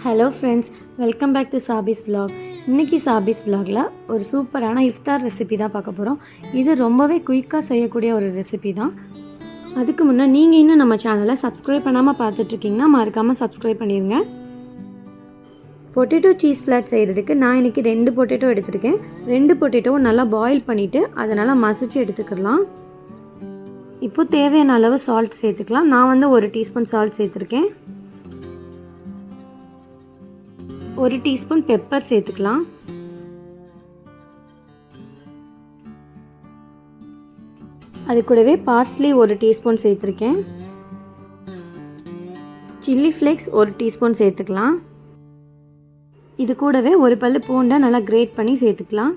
Hello friends, welcome back to Sabi's vlog. இன்னைக்கு Sabi's vlogல ஒரு சூப்பரான இஃப்தார் ரெசிபி தான் பார்க்க போறோம். இது ரொம்பவே குயிக்கா செய்யக்கூடிய ஒரு ரெசிபி தான். அதுக்கு முன்ன நீங்க இன்னும் நம்ம சேனலை சப்ஸ்கிரைப் பண்ணாம பார்த்துட்டு இருக்கீங்கன்னா மறக்காம சப்ஸ்கிரைப் பண்ணிருங்க. பொட்டேட்டோ சீஸ் ஃப்ளாட் செய்யறதுக்கு நான் இன்னைக்கு 2 பொட்டேட்டோ எடுத்துர்க்கேன். 2 பொட்டேட்டோவை நல்லா பாயில் பண்ணிட்டு அதை நல்லா மசிச்சு எடுத்துக்கலாம். இப்போ தேவையான அளவு salt சேர்த்துக்கலாம். நான் வந்து 1 டீஸ்பூன் salt சேர்த்திருக்கேன். 1 டீஸ்பூன் பெப்பர் சேர்த்துக்கலாம். அது கூடவே பார்ஸ்லி 1 டீஸ்பூன் சேர்த்திருக்கேன். சில்லி ஃப்ளேக்ஸ் 1 டீஸ்பூன் சேர்த்துக்கலாம். இது கூடவே ஒரு பல்லு பூண்டை நல்லா கிரேட் பண்ணி சேர்த்துக்கலாம்.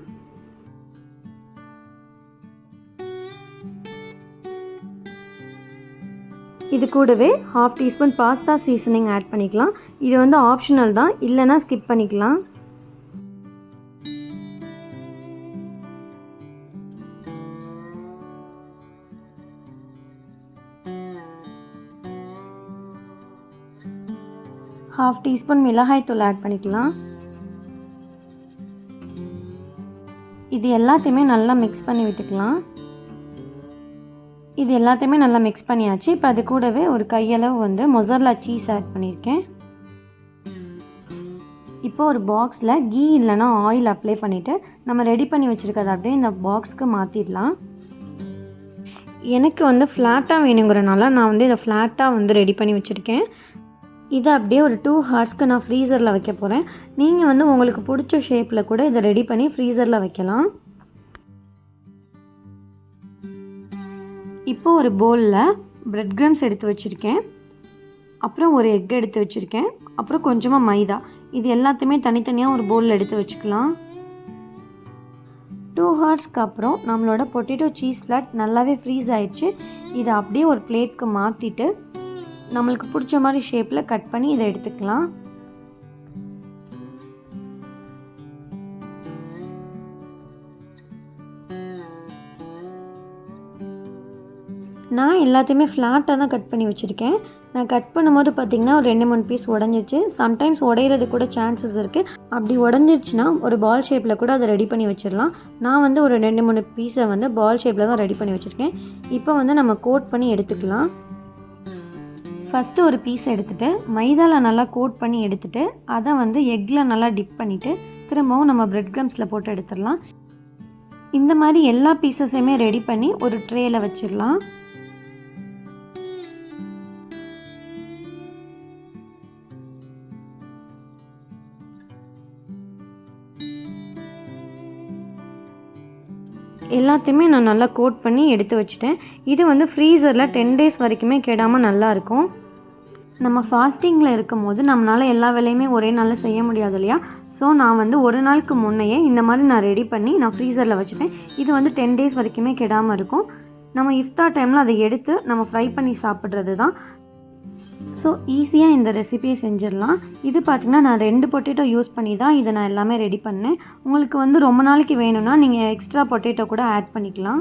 இது கூடவே 1/2 டீஸ்பூன் பாஸ்தா சீசனிங் ஆட் பண்ணிக்கலாம். இது வந்து ஆப்ஷனல் தான், இல்லைனா ஸ்கிப் பண்ணிக்கலாம். ½ டீஸ்பூன் மிளகாய் தூள் ஆட் பண்ணிக்கலாம். இது எல்லாத்தையுமே நல்லா மிக்ஸ் பண்ணி விட்டுக்கலாம். இது எல்லாத்தையுமே நல்லா மிக்ஸ் பண்ணியாச்சு. இப்போ அது கூடவே ஒரு கையளவு வந்து மொசரல்லா சீஸ் ஆட் பண்ணியிருக்கேன். இப்போ ஒரு பாக்ஸில் கீ இல்லைனா ஆயில் அப்ளை பண்ணிவிட்டு நம்ம ரெடி பண்ணி வச்சுருக்கிறத அப்படியே இந்த பாக்ஸ்க்கு மாற்றிடலாம். எனக்கு வந்து ஃப்ளாட்டாக வேணுங்கிறனால நான் வந்து இதை ஃப்ளாட்டாக வந்து ரெடி பண்ணி வச்சுருக்கேன். இதை அப்படியே ஒரு 2 ஹார்ஸ்க்கு நான் ஃப்ரீசரில் வைக்க போகிறேன். நீங்கள் வந்து உங்களுக்கு பிடிச்ச ஷேப்பில் கூட இதை ரெடி பண்ணி ஃப்ரீசரில் வைக்கலாம். இப்போ ஒரு பவுலில் பிரெட் கிரம்ஸ் எடுத்து வச்சுருக்கேன். அப்புறம் ஒரு எக் எடுத்து வச்சுருக்கேன். அப்புறம் கொஞ்சமாக மைதா. இது எல்லாத்தையுமே தனித்தனியாக ஒரு பவுலில் எடுத்து வச்சுக்கலாம். 2 ஹார்ஸ்க்கு அப்புறம் நம்மளோட பொட்டேட்டோ சீஸ் ஃப்ளாட் நல்லாவே ஃப்ரீஸ் ஆயிடுச்சு. இதை அப்படியே ஒரு பிளேட்க்கு மாற்றிட்டு நம்மளுக்கு பிடிச்ச மாதிரி ஷேப்பில் கட் பண்ணி இதை எடுத்துக்கலாம். நான் எல்லாத்தையுமே ஃப்ளாட்டாக தான் கட் பண்ணி வச்சுருக்கேன். நான் கட் பண்ணும்போது பார்த்திங்கன்னா ஒரு 2-3 பீஸ் உடஞ்சிருச்சு. சம்டைம்ஸ் உடையிறது கூட சான்சஸ் இருக்குது. அப்படி உடஞ்சிருச்சுன்னா ஒரு பால் ஷேப்பில் கூட அதை ரெடி பண்ணி வச்சிடலாம். நான் வந்து ஒரு 2-3 பீஸை வந்து பால் ஷேப்பில் தான் ரெடி பண்ணி வச்சுருக்கேன். இப்போ வந்து நம்ம கோட் பண்ணி எடுத்துக்கலாம். ஃபஸ்ட்டு ஒரு பீஸ் எடுத்துகிட்டு மைதாவில் நல்லா கோட் பண்ணி எடுத்துகிட்டு அதை வந்து எக்கில் நல்லா டிப் பண்ணிவிட்டு திரும்பவும் நம்ம பிரெட் கிரம்ஸில் போட்டு எடுத்துடலாம். இந்த மாதிரி எல்லா பீசஸையுமே ரெடி பண்ணி ஒரு ட்ரேயில் வச்சிடலாம். எல்லாத்தையுமே நான் நல்லா கோட் பண்ணி எடுத்து வச்சுட்டேன். இது வந்து ஃப்ரீசரில் 10 டேஸ் வரைக்குமே கெடாமல் நல்லாயிருக்கும். நம்ம ஃபாஸ்டிங்கில் இருக்கும் போது நம்மளால் எல்லா வேலையுமே ஒரே நாளில் செய்ய முடியாது இல்லையா? ஸோ நான் வந்து ஒரு நாளுக்கு முன்னையே இந்த மாதிரி நான் ரெடி பண்ணி நான் ஃப்ரீசரில் வச்சுட்டேன். இது வந்து 10 டேஸ் வரைக்குமே கெடாமல் இருக்கும். நம்ம இஃப்தார் டைமில் அதை எடுத்து நம்ம ஃப்ரை பண்ணி சாப்பிட்றது தான். ஸோ ஈஸியாக இந்த ரெசிபியை செஞ்சிடலாம். இது பார்த்திங்கன்னா நான் 2 பொட்டேட்டோ யூஸ் பண்ணி தான் இதை நான் எல்லாமே ரெடி பண்ணேன். உங்களுக்கு வந்து ரொம்ப நாளைக்கு வேணும்னா நீங்கள் எக்ஸ்ட்ரா பொட்டேட்டோ கூட ஆட் பண்ணிக்கலாம்.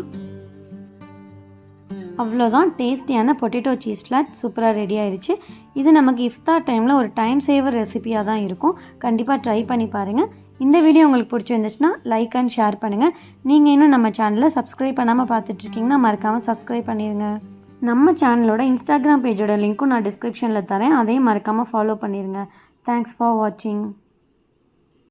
அவ்வளோதான், டேஸ்டியான பொட்டேட்டோ சீஸ் ஃப்ளாட் சூப்பராக ரெடி ஆயிடுச்சு. இது நமக்கு இஃப்தார் டைமில் ஒரு டைம் சேவர் ரெசிபியாக தான் இருக்கும். கண்டிப்பாக ட்ரை பண்ணி பாருங்கள். இந்த வீடியோ உங்களுக்கு பிடிச்சிருந்துச்சுன்னா லைக் அண்ட் ஷேர் பண்ணுங்கள். நீங்கள் இன்னும் நம்ம சேனலை சப்ஸ்கிரைப் பண்ணாமல் பார்த்துட்ருக்கீங்கன்னா மறக்காமல் சப்ஸ்கிரைப் பண்ணிடுங்க. நம்ம சேனலோட இன்ஸ்டாகிராம் பேஜோட லிங்க்கும் நான் டிஸ்கிரிப்ஷனில் தரேன். அதையும் மறக்காமல் ஃபாலோ பண்ணிடுங்க. தேங்க்ஸ் ஃபார் வாட்சிங்.